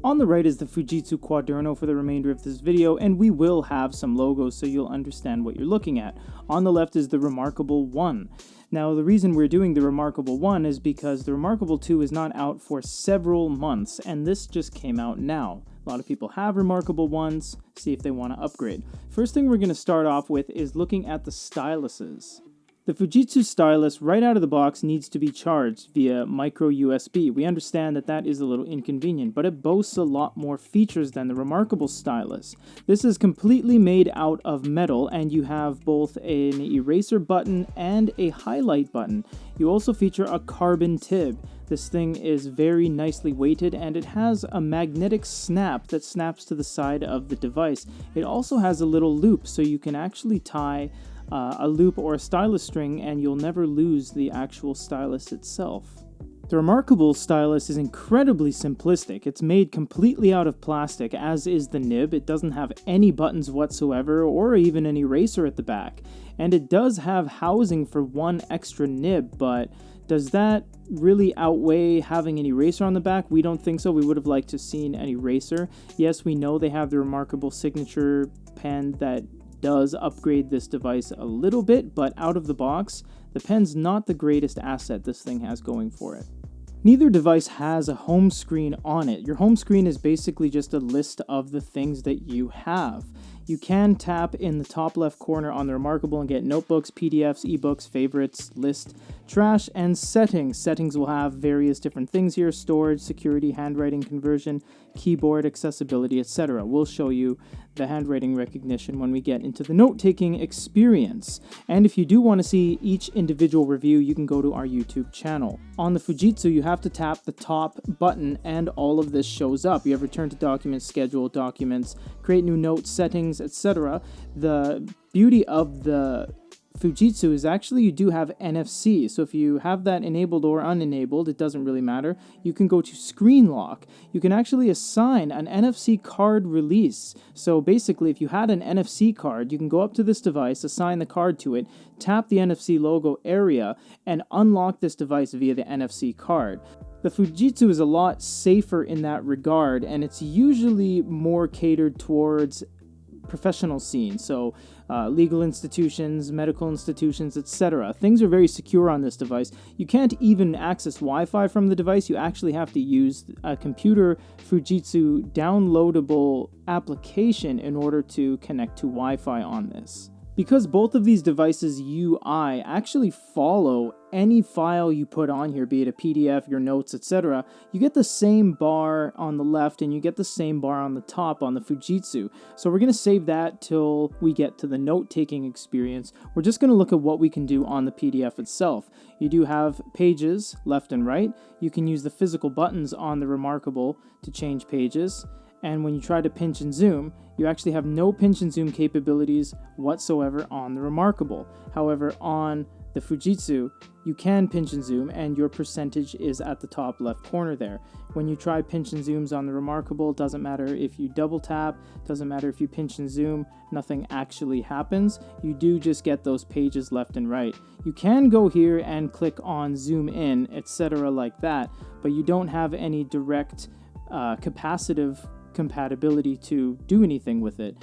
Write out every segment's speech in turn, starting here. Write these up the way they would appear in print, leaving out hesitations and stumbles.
On the right is the Fujitsu Quaderno for the remainder of this video, and we will have some logos so you'll understand what you're looking at. On the left is the Remarkable 1. Now, the reason we're doing the Remarkable 1 is because the Remarkable 2 is not out for several months, and this just came out now. A lot of people have Remarkable 1s, see if they want to upgrade. First thing we're going to start off with is looking at the styluses. The Fujitsu stylus right out of the box needs to be charged via micro USB. We understand that that is a little inconvenient, but it boasts a lot more features than the Remarkable stylus. This is completely made out of metal, and you have both an eraser button and a highlight button. You also feature a carbon tip. This thing is very nicely weighted, and it has a magnetic snap that snaps to the side of the device. It also has a little loop, so you can actually tie a loop or a stylus string, and you'll never lose the actual stylus itself. The Remarkable stylus is incredibly simplistic. It's made completely out of plastic, as is the nib. It doesn't have any buttons whatsoever, or even an eraser at the back. And it does have housing for one extra nib, but does that really outweigh having an eraser on the back? We don't think so. We would have liked to have seen an eraser. Yes, we know they have the Remarkable signature pen that does upgrade this device a little bit, but out of the box, the pen's not the greatest asset this thing has going for it. Neither device has a home screen on it. Your home screen is basically just a list of the things that you have. You can tap in the top left corner on the Remarkable and get notebooks, PDFs, ebooks, favorites, list, trash, and settings. Settings will have various different things here: storage, security, handwriting conversion, keyboard, accessibility, etc. We'll show you the handwriting recognition when we get into the note-taking experience. And if you do want to see each individual review, you can go to our YouTube channel. On the Fujitsu, you have to tap the top button and all of this shows up. You have return to documents, schedule documents, create new notes, settings, etc. The beauty of the Fujitsu is actually you do have NFC, so if you have that enabled or unenabled, it doesn't really matter. You can go to screen lock. You can actually assign an NFC card release. So basically, if you had an NFC card, you can go up to this device, assign the card to it, tap the NFC logo area, and unlock this device via the NFC card. The Fujitsu is a lot safer in that regard, and it's usually more catered towards professional scene, so legal institutions, medical institutions, etc. Things are very secure on this device. You can't even access Wi-Fi from the device. You actually have to use a computer Fujitsu downloadable application in order to connect to Wi-Fi on this. Because both of these devices' UI actually follow any file you put on here, be it a PDF, your notes, etc., you get the same bar on the left and you get the same bar on the top on the Fujitsu. So we're going to save that till we get to the note-taking experience. We're just going to look at what we can do on the PDF itself. You do have pages left and right. You can use the physical buttons on the Remarkable to change pages. And when you try to pinch and zoom, you actually have no pinch and zoom capabilities whatsoever on the Remarkable. However, on the Fujitsu, you can pinch and zoom, and your percentage is at the top left corner there. When you try pinch and zooms on the Remarkable, doesn't matter if you double tap, doesn't matter if you pinch and zoom, nothing actually happens. You do just get those pages left and right. You can go here and click on zoom in, etc. like that, but you don't have any direct capacitive compatibility to do anything with it.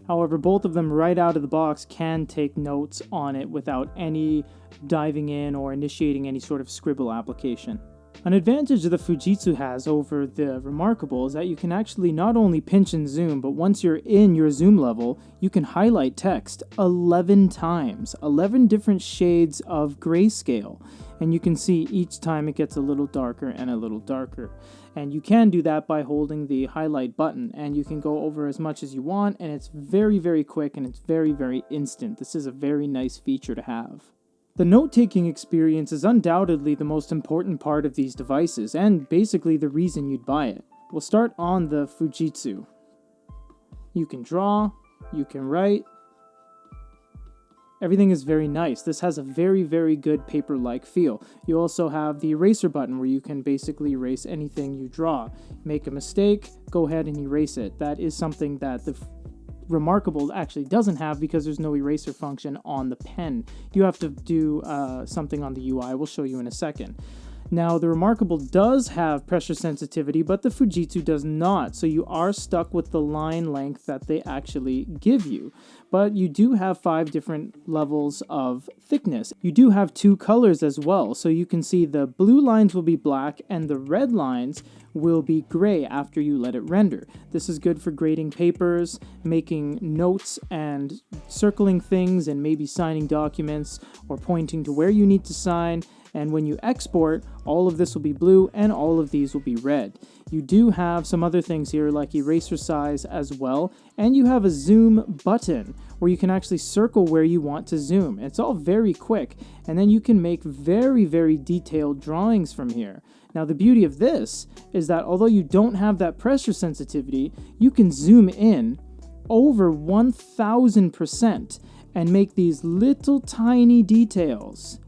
However, both of them right out of the box can take notes on it without any diving in or initiating any sort of scribble application. An advantage that the Fujitsu has over the Remarkable is that you can actually not only pinch and zoom, but once you're in your zoom level, you can highlight text 11 times, 11 different shades of grayscale. And you can see each time it gets a little darker and a little darker. And you can do that by holding the highlight button, and you can go over as much as you want, and it's very, very quick and it's very, very instant. This is a very nice feature to have. The note-taking experience is undoubtedly the most important part of these devices, and basically the reason you'd buy it. We'll start on the Fujitsu. You can draw, you can write. Everything is very nice. This has a very, very good paper-like feel. You also have the eraser button where you can basically erase anything you draw. Make a mistake, go ahead and erase it. That is something that the Remarkable actually doesn't have because there's no eraser function on the pen. You have to do something on the UI. We'll show you in a second. Now, the Remarkable does have pressure sensitivity, but the Fujitsu does not, so you are stuck with the line length that they actually give you. But you do have 5 different levels of thickness. You do have 2 colors as well, so you can see the blue lines will be black and the red lines will be gray after you let it render. This is good for grading papers, making notes and circling things and maybe signing documents or pointing to where you need to sign. And when you export, all of this will be blue and all of these will be red. You do have some other things here like eraser size as well, and you have a zoom button where you can actually circle where you want to zoom. It's all very quick, and then you can make very, very detailed drawings from here. Now, the beauty of this is that although you don't have that pressure sensitivity, you can zoom in over 1000% and make these little tiny details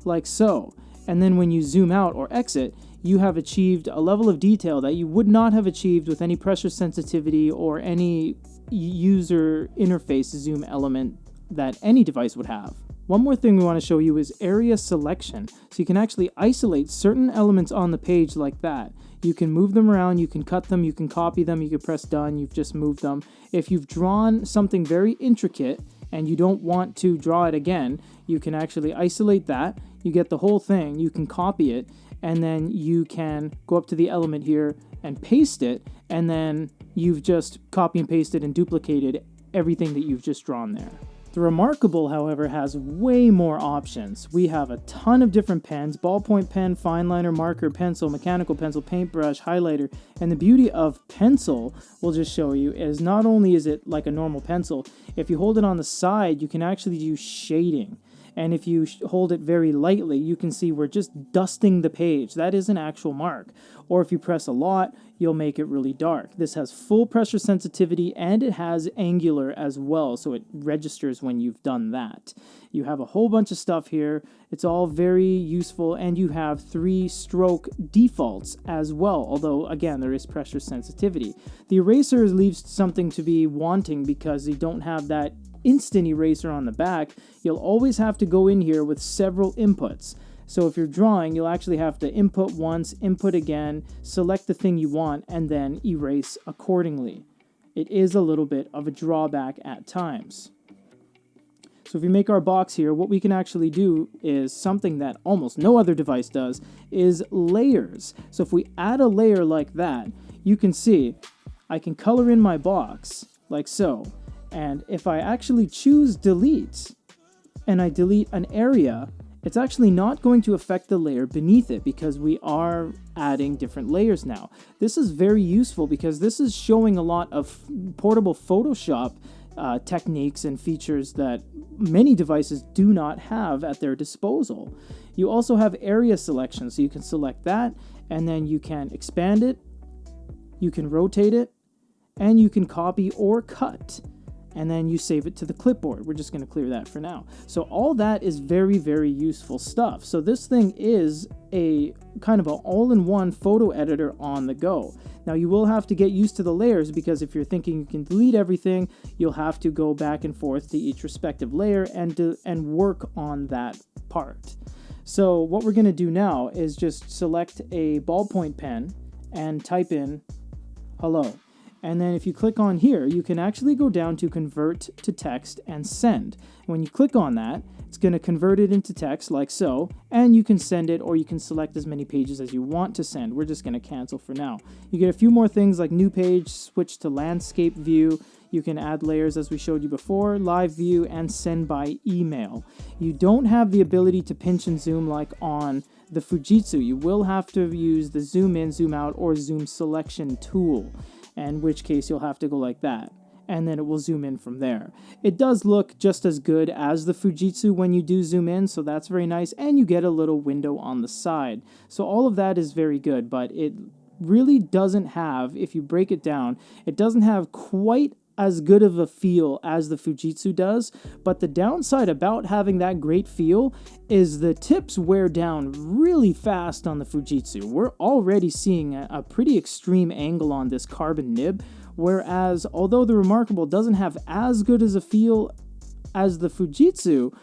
like so. And then when you zoom out or exit, you have achieved a level of detail that you would not have achieved with any pressure sensitivity or any user interface zoom element that any device would have. One more thing we want to show you is area selection. So you can actually isolate certain elements on the page like that. You can move them around, you can cut them, you can copy them, you can press done, you've just moved them. If you've drawn something very intricate and you don't want to draw it again, you can actually isolate that. You get the whole thing, you can copy it, and then you can go up to the element here and paste it, and then you've just copy and pasted and duplicated everything that you've just drawn there. The Remarkable, however, has way more options. We have a ton of different pens: ballpoint pen, fine liner, marker, pencil, mechanical pencil, paintbrush, highlighter. And the beauty of pencil, we'll just show you, is not only is it like a normal pencil, if you hold it on the side, you can actually do shading. And if you hold it very lightly, you can see we're just dusting the page. That is an actual mark. Or if you press a lot, you'll make it really dark. This has full pressure sensitivity and it has angular as well, so it registers when you've done that. You have a whole bunch of stuff here. It's all very useful, and you have 3-stroke defaults as well, although again, there is pressure sensitivity. The eraser leaves something to be wanting because you don't have that instant eraser on the back. You'll always have to go in here with several inputs. So if you're drawing, you'll actually have to input once, input again, select the thing you want, and then erase accordingly. It is a little bit of a drawback at times. So if we make our box here, what we can actually do is something that almost no other device does, is layers. So if we add a layer like that, you can see I can color in my box like so. And if I actually choose delete, and I delete an area, it's actually not going to affect the layer beneath it because we are adding different layers now. This is very useful because this is showing a lot of portable Photoshop techniques and features that many devices do not have at their disposal. You also have area selection, so you can select that, and then you can expand it, you can rotate it, and you can copy or cut. And then you save it to the clipboard. We're just going to clear that for now. So all that is very, very useful stuff. So this thing is a kind of an all-in-one photo editor on the go. Now you will have to get used to the layers because if you're thinking you can delete everything, you'll have to go back and forth to each respective layer and work on that part. So what we're going to do now is just select a ballpoint pen and type in hello. And then if you click on here, you can actually go down to convert to text and send. When you click on that, it's going to convert it into text like so, and you can send it, or you can select as many pages as you want to send. We're just going to cancel for now. You get a few more things like new page, switch to landscape view. You can add layers as we showed you before, live view, and send by email. You don't have the ability to pinch and zoom like on the Fujitsu. You will have to use the zoom in, zoom out, or zoom selection tool, in which case you'll have to go like that, and then it will zoom in from there. It does look just as good as the Fujitsu when you do zoom in, so that's very nice, and you get a little window on the side. So all of that is very good, but it really doesn't have, if you break it down, it doesn't have quite as good of a feel as the Fujitsu does, but the downside about having that great feel is the tips wear down really fast on the Fujitsu. We're already seeing a pretty extreme angle on this carbon nib, whereas although the Remarkable doesn't have as good as a feel as the Fujitsu,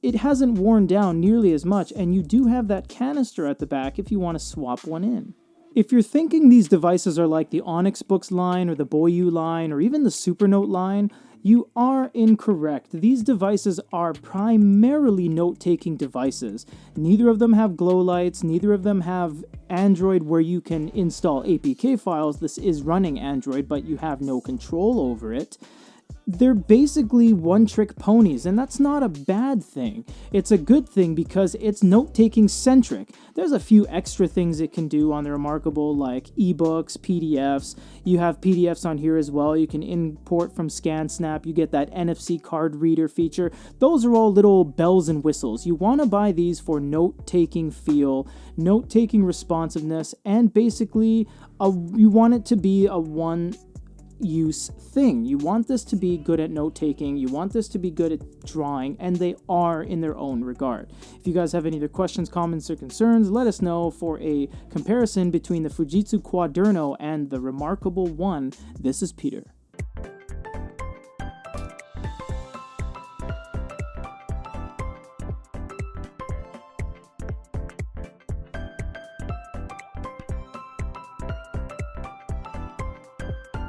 it hasn't worn down nearly as much, and you do have that canister at the back if you want to swap one in. If you're thinking these devices are like the Onyx Books line or the Boyu line or even the Supernote line, you are incorrect. These devices are primarily note-taking devices. Neither of them have glow lights, neither of them have Android where you can install APK files. This is running Android, but you have no control over it. They're basically one-trick ponies, and that's not a bad thing. It's a good thing because it's note-taking centric. There's a few extra things it can do on the Remarkable, like ebooks, PDFs. You have PDFs on here as well. You can import from ScanSnap. You get that NFC card reader feature. Those are all little bells and whistles. You want to buy these for note-taking feel, note-taking responsiveness, and basically you want it to be a one-use thing. You want this to be good at note-taking, you want this to be good at drawing, and they are in their own regard. If you guys have any other questions, comments, or concerns, let us know. For a comparison between the Fujitsu Quaderno and the Remarkable One, this is Peter.